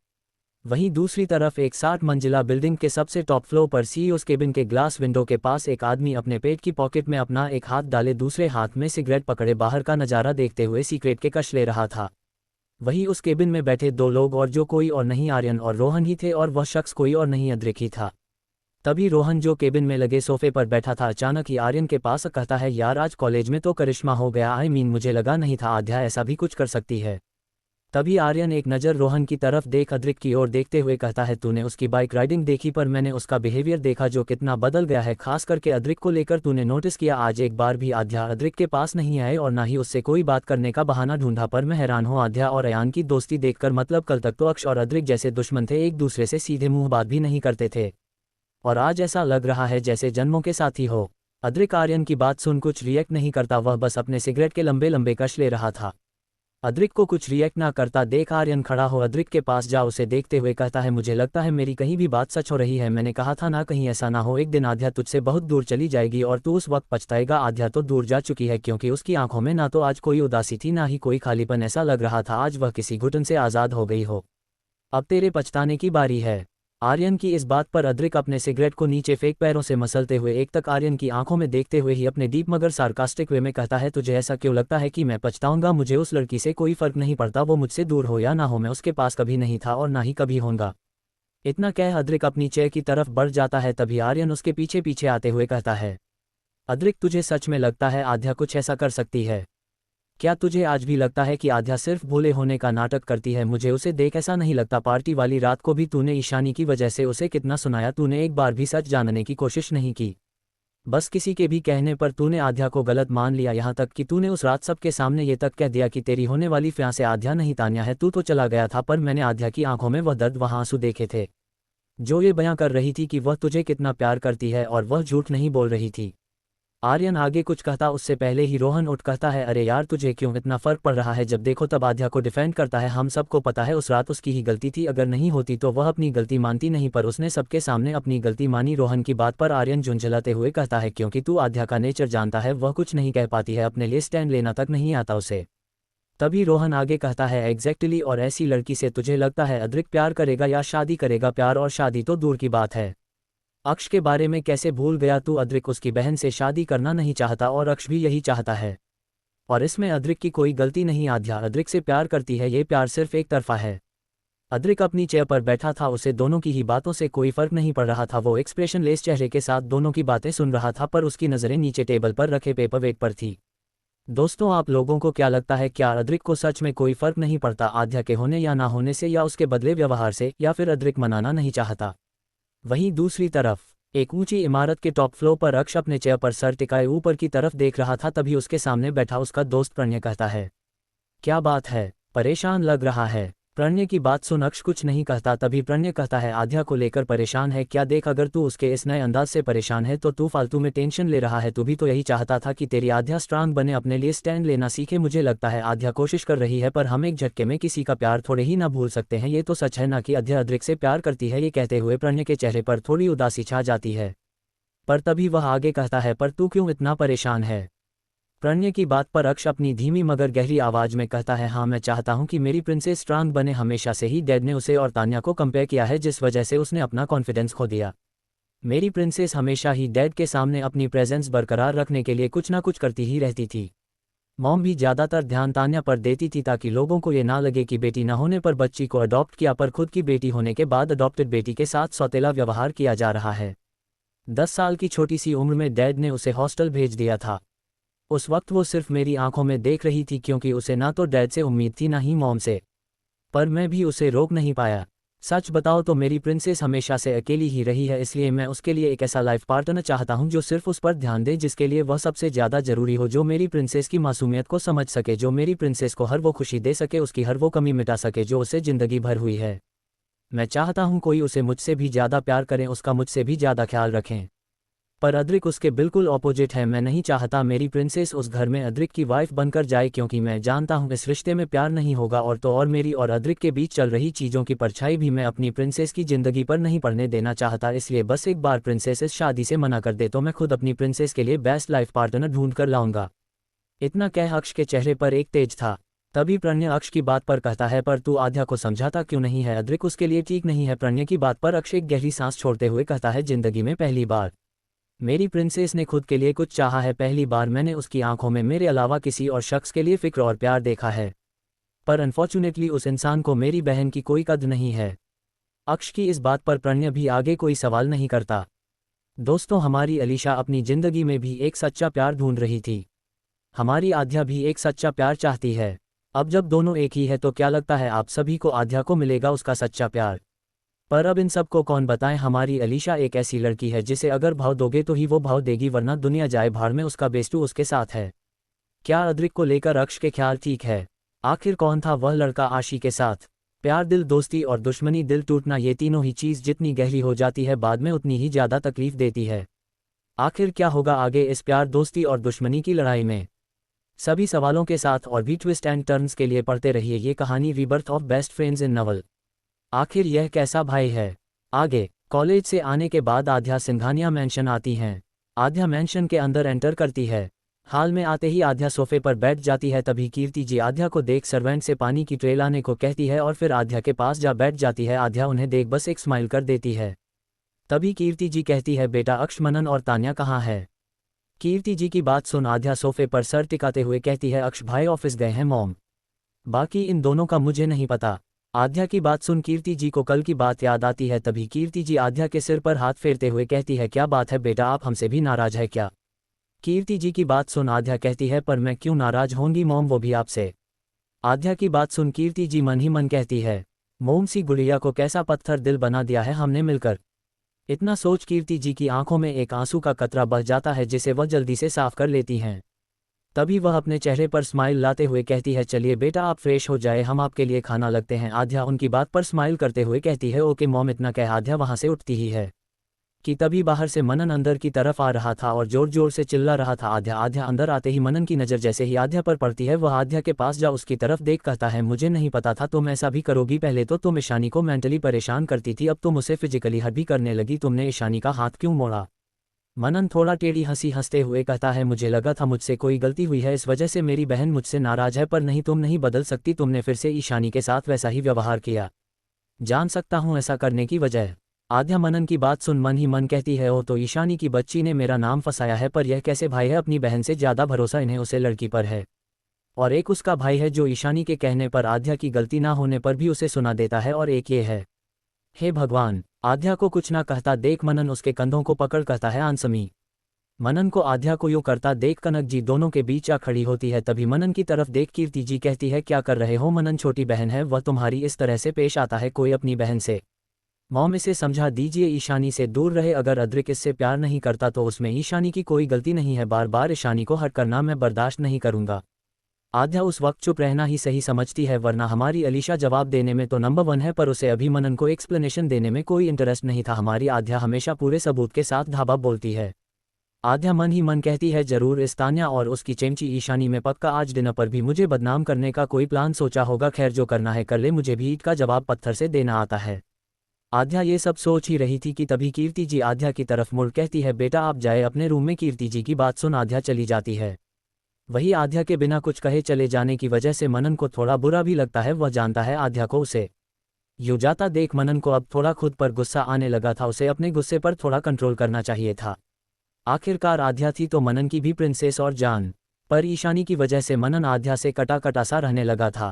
वहीं दूसरी तरफ एक 60 मंजिला बिल्डिंग के सबसे टॉप फ्लोर पर सीईओ केबिन के ग्लास विंडो के पास एक आदमी अपने पेट की पॉकेट में अपना एक हाथ डाले दूसरे हाथ में सिगरेट पकड़े बाहर का नज़ारा देखते हुए सिगरेट के कश ले रहा था। वहीं उस केबिन में बैठे दो लोग और जो कोई और नहीं आर्यन और रोहन ही थे, और वह शख्स कोई और नहीं अद्रिक ही था। तभी रोहन जो केबिन में लगे सोफे पर बैठा था अचानक ही आर्यन के पास कहता है, यार आज कॉलेज में तो करिश्मा हो गया। मुझे लगा नहीं था आध्या ऐसा भी कुछ कर सकती है। तभी आर्यन एक नज़र रोहन की तरफ देख अद्रिक की ओर देखते हुए कहता है, तूने उसकी बाइक राइडिंग देखी, पर मैंने उसका बिहेवियर देखा जो कितना बदल गया है, खास करके अद्रिक को लेकर। तूने नोटिस किया आज एक बार भी आध्या अद्रिक के पास नहीं आए और ना ही उससे कोई बात करने का बहाना ढूंढा। पर मैं हैरान हूँ आध्या और अयान की दोस्ती देखकर, मतलब कल तक तो अक्ष और अद्रिक जैसे दुश्मन थे, एक दूसरे से सीधे मुंह बात भी नहीं करते थे, और आज ऐसा लग रहा है जैसे जन्मों के साथी हो। अद्रिक आर्यन की बात सुन कुछ रिएक्ट नहीं करता, वह बस अपने सिगरेट के लंबे लंबे कश ले रहा था। अद्रिक को कुछ रिएक्ट ना करता देख आर्यन खड़ा हो अद्रिक के पास जा उसे देखते हुए कहता है, मुझे लगता है मेरी कहीं भी बात सच हो रही है। मैंने कहा था ना, कहीं ऐसा ना हो एक दिन आध्या तुझसे बहुत दूर चली जाएगी और तू उस वक्त पछताएगा। आध्या तो दूर जा चुकी है, क्योंकि उसकी आंखों में ना तो आज कोई उदासी थी ना ही कोई खालीपन। ऐसा लग रहा था आज वह किसी घुटन से आज़ाद हो गई हो। अब तेरे पछताने की बारी है। आर्यन की इस बात पर अद्रिक अपने सिगरेट को नीचे फेंक पैरों से मसलते हुए एक तक आर्यन की आंखों में देखते हुए ही अपने डीप मगर सार्कास्टिक वे में कहता है, तुझे ऐसा क्यों लगता है कि मैं पछताऊंगा? मुझे उस लड़की से कोई फर्क नहीं पड़ता, वो मुझसे दूर हो या ना हो, मैं उसके पास कभी नहीं था और ना ही कभी होऊंगा। इतना कह अद्रिक अपनी चेयर की तरफ बढ़ जाता है। तभी आर्यन उसके पीछे पीछे आते हुए कहता है, अद्रिक तुझे सच में लगता है आध्या कुछ ऐसा कर सकती है? क्या तुझे आज भी लगता है कि आध्या सिर्फ भोले होने का नाटक करती है? मुझे उसे देख ऐसा नहीं लगता। पार्टी वाली रात को भी तूने ईशानी की वजह से उसे कितना सुनाया, तूने एक बार भी सच जानने की कोशिश नहीं की। बस किसी के भी कहने पर तूने आध्या को गलत मान लिया, यहाँ तक कि तूने उस रात सबके सामने ये तक कह दिया कि तेरी होने वाली फियांसे आध्या नहीं तान्या है। तू तो चला गया था, पर मैंने आध्या की आंखों में वह दर्द, वह आंसू देखे थे जो ये बयां कर रही थी कि वह तुझे कितना प्यार करती है, और वह झूठ नहीं बोल रही थी। आर्यन आगे कुछ कहता उससे पहले ही रोहन उठ कहता है, अरे यार तुझे क्यों इतना फर्क पड़ रहा है? जब देखो तब आध्या को डिफेंड करता है। हम सबको पता है उस रात उसकी ही गलती थी, अगर नहीं होती तो वह अपनी गलती मानती नहीं, पर उसने सबके सामने अपनी गलती मानी। रोहन की बात पर आर्यन झुंझलाते हुए कहता है, क्योंकि तू आध्या का नेचर जानता है, वह कुछ नहीं कह पाती है, अपने लिए स्टैंड लेना तक नहीं आता उसे। तभी रोहन आगे कहता है, एग्जैक्टली, और ऐसी लड़की से तुझे लगता है अद्रिक प्यार करेगा या शादी करेगा? प्यार और शादी तो दूर की बात है। अक्ष के बारे में कैसे भूल गया तू? अद्रिक उसकी बहन से शादी करना नहीं चाहता और अक्ष भी यही चाहता है, और इसमें अद्रिक की कोई गलती नहीं। आध्या अद्रिक से प्यार करती है, ये प्यार सिर्फ एक तरफा है। अद्रिक अपनी चेयर पर बैठा था, उसे दोनों की ही बातों से कोई फर्क नहीं पड़ रहा था। वो एक्सप्रेशन लेस चेहरे के साथ दोनों की बातें सुन रहा था, पर उसकी नज़रें नीचे टेबल पर रखे पेपर वेट पर थी। दोस्तों, आप लोगों को क्या लगता है, क्या अद्रिक को सच में कोई फर्क नहीं पड़ता आध्या के होने या ना होने से, या उसके बदले व्यवहार से, या फिर अद्रिक मनाना नहीं चाहता? वहीं दूसरी तरफ एक ऊंची इमारत के टॉप फ्लोर पर अक्ष अपने चेयर पर सर टिकाए ऊपर की तरफ देख रहा था। तभी उसके सामने बैठा उसका दोस्त प्रणय कहता है, क्या बात है, परेशान लग रहा है? प्रणय की बात सुन अक्ष कुछ नहीं कहता। तभी प्रणय कहता है, आध्या को लेकर परेशान है क्या? देख, अगर तू उसके इस नए अंदाज से परेशान है तो तू फालतू में टेंशन ले रहा है। तू भी तो यही चाहता था कि तेरी आध्या स्ट्रांग बने, अपने लिए स्टैंड लेना सीखे। मुझे लगता है आध्या कोशिश कर रही है, पर हम एक झटके में किसी का प्यार थोड़े ही ना भूल सकते हैं। ये तो सच है ना कि आध्या अद्रिक से प्यार करती है? ये कहते हुए प्रणय के चेहरे पर थोड़ी उदासी छा जाती है, पर तभी वह आगे कहता है, पर तू क्यों इतना परेशान है? प्रणय की बात पर अक्ष अपनी धीमी मगर गहरी आवाज में कहता है, हाँ मैं चाहता हूँ कि मेरी प्रिंसेस स्ट्रांग बने। हमेशा से ही डैड ने उसे और तान्या को कंपेयर किया है, जिस वजह से उसने अपना कॉन्फिडेंस खो दिया। मेरी प्रिंसेस हमेशा ही डैड के सामने अपनी प्रेजेंस बरकरार रखने के लिए कुछ ना कुछ करती ही रहती थी। मॉम भी ज़्यादातर ध्यान तान्या पर देती थी, ताकि लोगों को ये ना लगे कि बेटी न होने पर बच्ची को अडॉप्ट किया, पर खुद की बेटी होने के बाद अडॉप्टेड बेटी के साथ सौतेला व्यवहार किया जा रहा है। 10 साल की छोटी सी उम्र में डैड ने उसे हॉस्टल भेज दिया था। उस वक्त वो सिर्फ मेरी आंखों में देख रही थी, क्योंकि उसे ना तो डैड से उम्मीद थी ना ही मॉम से, पर मैं भी उसे रोक नहीं पाया। सच बताओ तो मेरी प्रिंसेस हमेशा से अकेली ही रही है, इसलिए मैं उसके लिए एक ऐसा लाइफ पार्टनर चाहता हूं जो सिर्फ उस पर ध्यान दे जिसके लिए वह सबसे ज़्यादा ज़रूरी हो, जो मेरी प्रिंसेस की मासूमियत को समझ सके, जो मेरी प्रिंसेस को हर वो खुशी दे सके, उसकी हर वो कमी मिटा सके जो उसे ज़िंदगी भर हुई है। मैं चाहता हूं कोई उसे मुझसे भी ज़्यादा प्यार करें, उसका मुझसे भी ज़्यादा ख्याल रखें। पर अद्रिक उसके बिल्कुल ऑपोजिट है। मैं नहीं चाहता मेरी प्रिंसेस उस घर में अद्रिक की वाइफ बनकर जाए, क्योंकि मैं जानता हूँ इस रिश्ते में प्यार नहीं होगा, और तो और मेरी और अद्रिक के बीच चल रही चीज़ों की परछाई भी मैं अपनी प्रिंसेस की ज़िंदगी पर नहीं पड़ने देना चाहता। इसलिए बस एक बार प्रिंसेस इस शादी से मना कर दे तो मैं खुद अपनी प्रिंसेस के लिए बेस्ट लाइफ पार्टनर ढूंढ कर लाऊंगा। इतना कह अक्ष के चेहरे पर एक तेज था। तभी प्रणय अक्ष की बात पर कहता है, पर तू आध्या को समझाता क्यों नहीं है? अद्रिक उसके लिए ठीक नहीं है। प्रणय की बात पर अक्ष एक गहरी सांस छोड़ते हुए कहता है, जिंदगी में पहली बार मेरी प्रिंसेस ने खुद के लिए कुछ चाहा है। पहली बार मैंने उसकी आंखों में मेरे अलावा किसी और शख्स के लिए फिक्र और प्यार देखा है, पर अनफॉर्चुनेटली उस इंसान को मेरी बहन की कोई कद्र नहीं है। अक्ष की इस बात पर प्रणय भी आगे कोई सवाल नहीं करता। दोस्तों, हमारी अलीशा अपनी जिंदगी में भी एक सच्चा प्यार ढूंढ रही थी। हमारी आध्या भी एक सच्चा प्यार चाहती है। अब जब दोनों एक ही है तो क्या लगता है आप सभी को आध्या को मिलेगा उसका सच्चा प्यार? पर अब इन सब को कौन बताएं? हमारी अलीशा एक ऐसी लड़की है जिसे अगर भाव दोगे तो ही वो भाव देगी, वरना दुनिया जाए भाड़ में। उसका बेस्टू उसके साथ है। क्या अद्रिक को लेकर अक्ष के ख्याल ठीक है? आखिर कौन था वह लड़का आशी के साथ? प्यार, दिल, दोस्ती और दुश्मनी, दिल टूटना, ये तीनों ही चीज़ जितनी गहरी हो जाती है बाद में उतनी ही ज़्यादा तकलीफ देती है। आखिर क्या होगा आगे इस प्यार, दोस्ती और दुश्मनी की लड़ाई में? सभी सवालों के साथ और भी ट्विस्ट एंड टर्न्स के लिए पढ़ते रहिए ये कहानी रीबर्थ ऑफ बेस्ट फ्रेंड्स इन नवल। आखिर यह कैसा भाई है? आगे कॉलेज से आने के बाद आध्या सिंघानिया मैंशन आती हैं। आध्या मैंशन के अंदर एंटर करती है। हाल में आते ही आध्या सोफे पर बैठ जाती है। तभी कीर्ति जी आध्या को देख सर्वेंट से पानी की ट्रे लाने को कहती है और फिर आध्या के पास जा बैठ जाती है। आध्या उन्हें देख बस एक स्माइल कर देती है। तभी कीर्ति जी कहती है, बेटा अक्ष, मनन और तान्या कहाँ है? कीर्ति जी की बात सुन आध्या सोफे पर सर टिकाते हुए कहती है, अक्ष भाई ऑफिस गए हैं मॉम, बाकी इन दोनों का मुझे नहीं पता। आध्या की बात सुन कीर्ति जी को कल की बात याद आती है। तभी कीर्ति जी आध्या के सिर पर हाथ फेरते हुए कहती है, क्या बात है बेटा, आप हमसे भी नाराज है क्या? कीर्ति जी की बात सुन आध्या कहती है, पर मैं क्यों नाराज होंगी मॉम, वो भी आपसे। आध्या की बात सुन कीर्ति जी मन ही मन कहती है, मोम सी गुड़िया को कैसा पत्थर दिल बना दिया है हमने मिलकर। इतना सोच कीर्ति जी की आंखों में एक आंसू का कतरा बह जाता है जिसे वह जल्दी से साफ कर लेती हैं। तभी वह अपने चेहरे पर स्माइल लाते हुए कहती है, चलिए बेटा आप फ्रेश हो जाए, हम आपके लिए खाना लगते हैं। आध्या उनकी बात पर स्माइल करते हुए कहती है, ओके मॉम। इतना कह आध्या वहां से उठती ही है कि तभी बाहर से मनन अंदर की तरफ आ रहा था और जोर जोर से चिल्ला रहा था, आध्या। आध्या अंदर आते ही मनन की नज़र जैसे ही आध्या पर पड़ती है वह आध्या के पास जा उसकी तरफ देख कहता है, मुझे नहीं पता था तुम ऐसा भी करोगी। पहले तो तुम ईशानी को मेंटली परेशान करती थी, अब तुम उसे फिजिकली हर्ट भी करने लगी। तुमने ईशानी का हाथ क्यों मोड़ा? मनन थोड़ा टेढ़ी हंसी हंसते हुए कहता है, मुझे लगा था मुझसे कोई गलती हुई है, इस वजह से मेरी बहन मुझसे नाराज है, पर नहीं, तुम नहीं बदल सकती। तुमने फिर से ईशानी के साथ वैसा ही व्यवहार किया। जान सकता हूँ ऐसा करने की वजह। आध्या मनन की बात सुन मन ही मन कहती है, ओ तो ईशानी की बच्ची ने मेरा नाम फंसाया है, पर यह कैसे भाई है? अपनी बहन से ज़्यादा भरोसा इन्हें उसे लड़की पर है, और एक उसका भाई है जो ईशानी के कहने पर आध्या की गलती ना होने पर भी उसे सुना देता है, और एक ये है। हे भगवान! आध्या को कुछ ना कहता देख मनन उसके कंधों को पकड़ कहता है, आंसमी। मनन को आध्या को यूं करता देख कनक जी दोनों के बीच आ खड़ी होती है। तभी मनन की तरफ देख कीर्ति जी कहती है, क्या कर रहे हो मनन? छोटी बहन है वह, तुम्हारी इस तरह से पेश आता है कोई अपनी बहन से? मॉम इसे समझा दीजिए, ईशानी से दूर रहे। अगर अद्रिक इससे प्यार नहीं करता तो उसमें ईशानी की कोई गलती नहीं है, बार बार ईशानी को हर्ट करना मैं बर्दाश्त नहीं करूंगा। आध्या उस वक्त चुप रहना ही सही समझती है, वरना हमारी अलीशा जवाब देने में तो नंबर 1 है, पर उसे अभी मनन को एक्सप्लेनेशन देने में कोई इंटरेस्ट नहीं था। हमारी आध्या हमेशा पूरे सबूत के साथ धाबा बोलती है। आध्या मन ही मन कहती है, जरूर इस तान्या और उसकी चेमची ईशानी में पक्का आज डिनर पर भी मुझे बदनाम करने का कोई प्लान सोचा होगा। खैर जो करना है कर ले, मुझे भी ईट का जवाब पत्थर से देना आता है। आध्या ये सब सोच ही रही थी कि तभी कीर्ति जी आध्या की तरफ मुड़ कहती है, बेटा आप जाए अपने रूम में। कीर्ति जी की बात सुन आध्या चली जाती है। वही आध्या के बिना कुछ कहे चले जाने की वजह से मनन को थोड़ा बुरा भी लगता है। वह जानता है आध्या को उसे यूं जाता देख मनन को अब थोड़ा खुद पर गुस्सा आने लगा था। उसे अपने गुस्से पर थोड़ा कंट्रोल करना चाहिए था। आखिरकार आध्या थी तो मनन की भी प्रिंसेस और जान, पर ईशानी की वजह से मनन आध्या से कटा कटा सा रहने लगा था।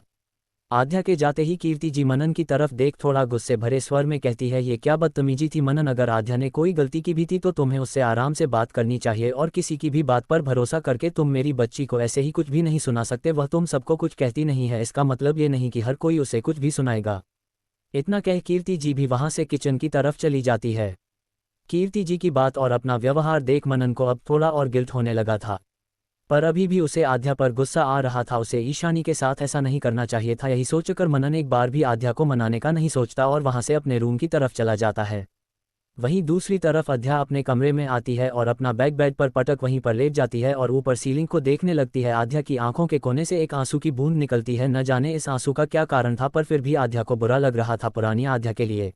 आध्या के जाते ही कीर्ति जी मनन की तरफ देख थोड़ा गुस्से भरे स्वर में कहती है, ये क्या बदतमीजी थी मनन? अगर आध्या ने कोई गलती की भी थी तो तुम्हें उससे आराम से बात करनी चाहिए, और किसी की भी बात पर भरोसा करके तुम मेरी बच्ची को ऐसे ही कुछ भी नहीं सुना सकते। वह तुम सबको कुछ कहती नहीं है, इसका मतलब ये नहीं कि हर कोई उसे कुछ भी सुनाएगा। इतना कह कीर्ति जी भी वहां से किचन की तरफ चली जाती है। कीर्ति जी की बात और अपना व्यवहार देख मनन को अब थोड़ा और गिल्ट होने लगा था, पर अभी भी उसे आध्या पर गुस्सा आ रहा था। उसे ईशानी के साथ ऐसा नहीं करना चाहिए था। यही सोचकर मनन एक बार भी आध्या को मनाने का नहीं सोचता और वहां से अपने रूम की तरफ चला जाता है। वहीं दूसरी तरफ आध्या अपने कमरे में आती है और अपना बैग बेड पर पटक वहीं पर लेट जाती है और ऊपर सीलिंग को देखने लगती है। आध्या की आंखों के कोने से एक आंसू की बूंद निकलती है। न जाने इस आंसू का क्या कारण था, पर फिर भी आध्या को बुरा लग रहा था पुरानी आध्या के लिए।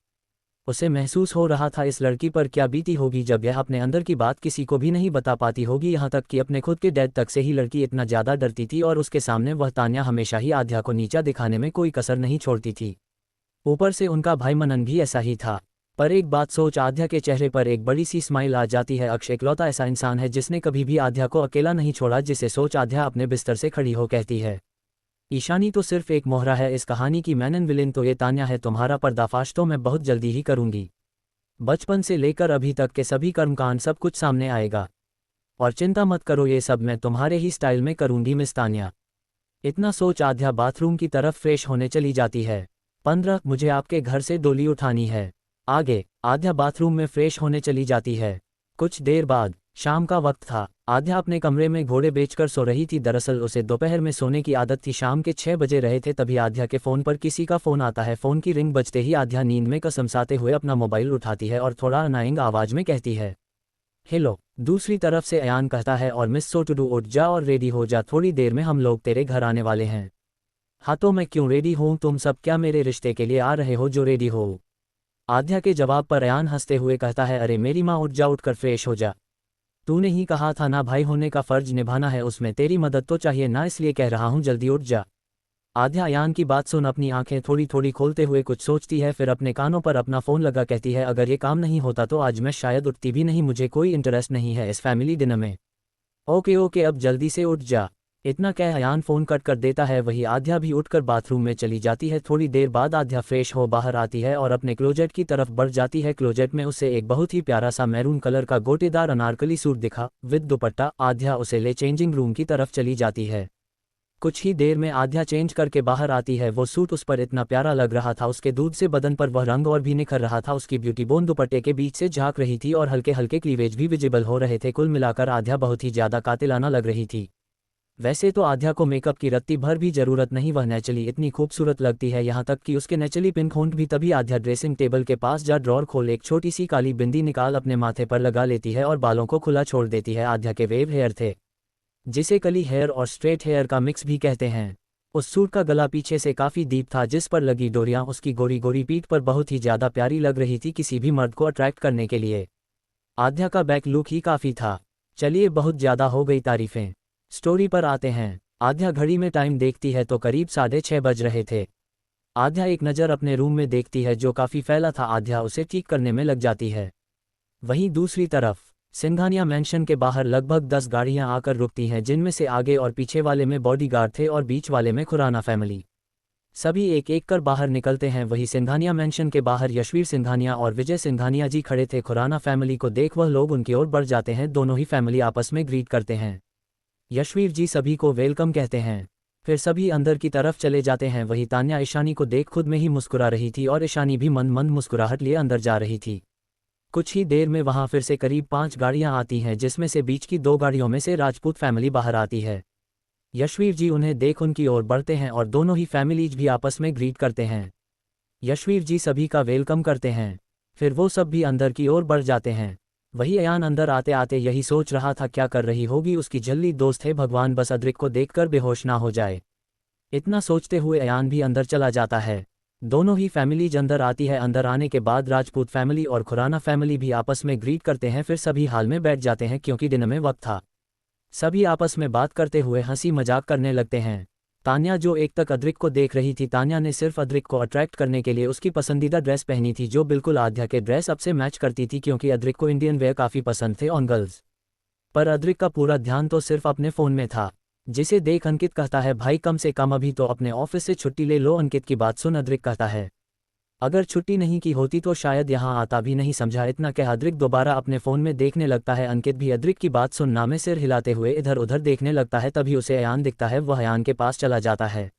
उसे महसूस हो रहा था इस लड़की पर क्या बीती होगी जब यह अपने अंदर की बात किसी को भी नहीं बता पाती होगी, यहाँ तक कि अपने खुद के डैड तक से ही लड़की इतना ज़्यादा डरती थी और उसके सामने वह तान्या हमेशा ही आध्या को नीचा दिखाने में कोई कसर नहीं छोड़ती थी। ऊपर से उनका भाई मनन भी ऐसा ही था। पर एक बात सोच आध्या के चेहरे पर एक बड़ी सी स्माइल आ जाती है। अक्षय इकलौता ऐसा इंसान है जिसने कभी भी आध्या को अकेला नहीं छोड़ा, जिसे सोच आध्या अपने बिस्तर से खड़ी हो कहती है, ईशानी तो सिर्फ एक मोहरा है इस कहानी की, मेन विलेन तो ये तान्या है। तुम्हारा पर्दाफाश तो मैं बहुत जल्दी ही करूंगी। बचपन से लेकर अभी तक के सभी कर्मकांड सब कुछ सामने आएगा। और चिंता मत करो, ये सब मैं तुम्हारे ही स्टाइल में करूंगी मिस तान्या। इतना सोच आध्या बाथरूम की तरफ फ्रेश होने चली जाती है। 15 मुझे आपके घर से डोली उठानी है। आगे आध्या बाथरूम में फ्रेश होने चली जाती है। कुछ देर बाद शाम का वक्त था। आध्या अपने कमरे में घोड़े बेचकर सो रही थी। दरअसल उसे दोपहर में सोने की आदत थी। शाम के 6 बजे रहे थे तभी आध्या के फ़ोन पर किसी का फ़ोन आता है। फ़ोन की रिंग बजते ही आध्या नींद में कसमसाते हुए अपना मोबाइल उठाती है और थोड़ा अनाइंग आवाज़ में कहती है, हेलो। दूसरी तरफ से अयान कहता है, और मिस सोटुडू उठ जा और रेडी हो जा, थोड़ी देर में हम लोग तेरे घर आने वाले हैं। हाँ तो मैं क्यों रेडी हूँ, तुम सब क्या मेरे रिश्ते के लिए आ रहे हो जो रेडी हो? आध्या के जवाब पर अयान हंसते हुए कहता है, अरे मेरी माँ उठ जा, उठकर फ्रेश हो जा। तूने ही कहा था ना भाई होने का फर्ज निभाना है, उसमें तेरी मदद तो चाहिए ना, इसलिए कह रहा हूँ जल्दी उठ जा। आध्या अयान की बात सुन अपनी आंखें थोड़ी थोड़ी खोलते हुए कुछ सोचती है, फिर अपने कानों पर अपना फ़ोन लगा कहती है, अगर ये काम नहीं होता तो आज मैं शायद उठती भी नहीं, मुझे कोई इंटरेस्ट नहीं है इस फैमिली डिनर में। ओके ओके अब जल्दी से उठ जा। इतना कह अयान फ़ोन कट कर देता है। वही आध्या भी उठकर बाथरूम में चली जाती है। थोड़ी देर बाद आध्या फ्रेश हो बाहर आती है और अपने क्लोजेट की तरफ बढ़ जाती है। क्लोजेट में उसे एक बहुत ही प्यारा सा मैरून कलर का गोटेदार अनारकली सूट दिखा विद दुपट्टा। आध्या उसे ले चेंजिंग रूम की तरफ चली जाती है। कुछ ही देर में आध्या चेंज करके बाहर आती है। वो सूट उस पर इतना प्यारा लग रहा था, उसके दूध से बदन पर वह रंग और भी निखर रहा था। उसकी ब्यूटी बोन दुपट्टे के बीच से झांक रही थी और हल्के हल्के क्लीवेज भी विजिबल हो रहे थे। कुल मिलाकर आध्या बहुत ही ज़्यादा कातिलाना लग रही थी। वैसे तो आध्या को मेकअप की रत्ती भर भी जरूरत नहीं, वह नेचुरली इतनी खूबसूरत लगती है, यहाँ तक कि उसके नेचुरली पिंक होंठ भी। तभी आध्या ड्रेसिंग टेबल के पास जा ड्रॉर खोल एक छोटी सी काली बिंदी निकाल अपने माथे पर लगा लेती है और बालों को खुला छोड़ देती है। आध्या के वेव हेयर थे, जिसे कली हेयर और स्ट्रेट हेयर का मिक्स भी कहते हैं। उस सूट का गला पीछे से काफ़ी डीप था, जिस पर लगी डोरियां उसकी गोरी गोरी पीठ पर बहुत ही ज़्यादा प्यारी लग रही थी किसी भी मर्द को अट्रैक्ट करने के लिए। आध्या का बैक लुक ही काफ़ी था। चलिए बहुत ज़्यादा हो गई तारीफ़ें, स्टोरी पर आते हैं। आध्या घड़ी में टाइम देखती है तो करीब 6:30 बज रहे थे। आध्या एक नज़र अपने रूम में देखती है जो काफ़ी फैला था। आध्या उसे ठीक करने में लग जाती है। वहीं दूसरी तरफ सिंघानिया मैंशन के बाहर लगभग 10 गाड़ियां आकर रुकती हैं, जिनमें से आगे और पीछे वाले में बॉडीगार्ड थे और बीच वाले में खुराना फैमिली। सभी एक एक कर बाहर निकलते हैं। वही सिंघानिया मैंशन के बाहर यशवीर सिंघानिया और विजय सिंघानिया जी खड़े थे। खुराना फैमिली को देख वह लोग उनकी ओर बढ़ जाते हैं। दोनों ही फैमिली आपस में ग्रीट करते हैं। यशवीर जी सभी को वेलकम कहते हैं, फिर सभी अंदर की तरफ चले जाते हैं। वही तान्या ईशानी को देख खुद में ही मुस्कुरा रही थी और ईशानी भी मंद मंद मुस्कुराहट लिए अंदर जा रही थी। कुछ ही देर में वहां फिर से करीब 5 गाड़ियां आती हैं, जिसमें से बीच की 2 गाड़ियों में से राजपूत फैमिली बाहर आती है। यशवीर जी उन्हें देख उनकी ओर बढ़ते हैं और दोनों ही फैमिलीज भी आपस में ग्रीट करते हैं। यशवीर जी सभी का वेलकम करते हैं, फिर वो सब भी अंदर की ओर बढ़ जाते हैं। वही अयान अंदर आते आते यही सोच रहा था क्या कर रही होगी उसकी जल्दी दोस्त है, भगवान बस अद्रिक को देखकर बेहोश ना हो जाए। इतना सोचते हुए अयान भी अंदर चला जाता है। दोनों ही फैमिलीज अंदर आती है। अंदर आने के बाद राजपूत फैमिली और खुराना फैमिली भी आपस में ग्रीट करते हैं। फिर सभी हाल में बैठ जाते हैं क्योंकि डिनर में वक्त था। सभी आपस में बात करते हुए हंसी मजाक करने लगते हैं। तान्या जो एक तक अद्रिक को देख रही थी, तान्या ने सिर्फ अद्रिक को अट्रैक्ट करने के लिए उसकी पसंदीदा ड्रेस पहनी थी, जो बिल्कुल आध्या के ड्रेस अप से मैच करती थी, क्योंकि अद्रिक को इंडियन वेयर काफ़ी पसंद थे ऑन गर्ल्स। पर अद्रिक का पूरा ध्यान तो सिर्फ अपने फ़ोन में था, जिसे देख अंकित कहता है, भाई कम से कम अभी तो अपने ऑफिस से छुट्टी ले लो। अंकित की बात सुन अद्रिक कहता है, अगर छुट्टी नहीं की होती तो शायद यहाँ आता भी नहीं, समझा। इतना कह अद्रिक दोबारा अपने फ़ोन में देखने लगता है। अंकित भी अद्रिक की बात सुनना में सिर हिलाते हुए इधर उधर देखने लगता है। तभी उसे अयान दिखता है, वह अयान के पास चला जाता है।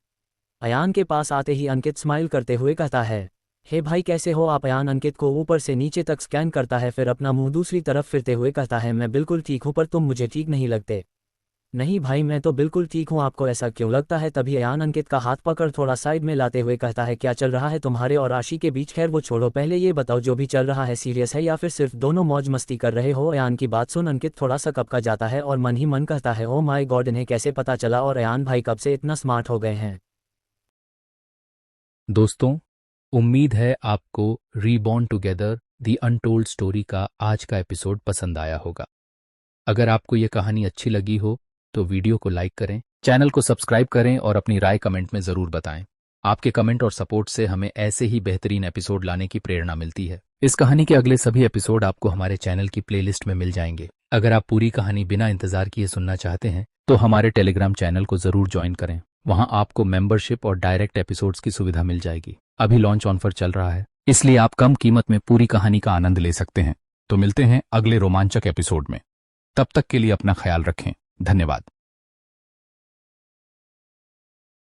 अयान के पास आते ही अंकित स्माइल करते हुए कहता है, हे भाई कैसे हो आप? अयान अंकित को ऊपर से नीचे तक स्कैन करता है, फिर अपना मुंह दूसरी तरफ फिरते हुए कहता है, मैं बिल्कुल ठीक हूँ, पर तुम मुझे ठीक नहीं लगते। नहीं भाई मैं तो बिल्कुल ठीक हूँ, आपको ऐसा क्यों लगता है? तभी अयान अंकित का हाथ पकड़ थोड़ा साइड में लाते हुए कहता है, क्या चल रहा है तुम्हारे और आशी के बीच? खैर वो छोड़ो, पहले ये बताओ जो भी चल रहा है सीरियस है या फिर सिर्फ दोनों मौज मस्ती कर रहे हो? अयान की बात सुन अंकित थोड़ा सा कपका जाता है और मन ही मन कहता है, ओ माय गॉड इन्हें कैसे पता चला और अयान भाई कब से इतना स्मार्ट हो गए हैं। दोस्तों, उम्मीद है आपको reborn together the untold story का आज का एपिसोड पसंद आया होगा। अगर आपको ये कहानी अच्छी लगी हो तो वीडियो को लाइक करें, चैनल को सब्सक्राइब करें और अपनी राय कमेंट में ज़रूर बताएं। आपके कमेंट और सपोर्ट से हमें ऐसे ही बेहतरीन एपिसोड लाने की प्रेरणा मिलती है। इस कहानी के अगले सभी एपिसोड आपको हमारे चैनल की प्लेलिस्ट में मिल जाएंगे। अगर आप पूरी कहानी बिना इंतजार किए सुनना चाहते हैं तो हमारे टेलीग्राम चैनल को ज़रूर ज्वाइन करें। वहां आपको मेंबरशिप और डायरेक्ट एपिसोड्स की सुविधा मिल जाएगी। अभी लॉन्च ऑफर चल रहा है, इसलिए आप कम कीमत में पूरी कहानी का आनंद ले सकते हैं। तो मिलते हैं अगले रोमांचक एपिसोड में। तब तक के लिए अपना ख्याल रखें। धन्यवाद।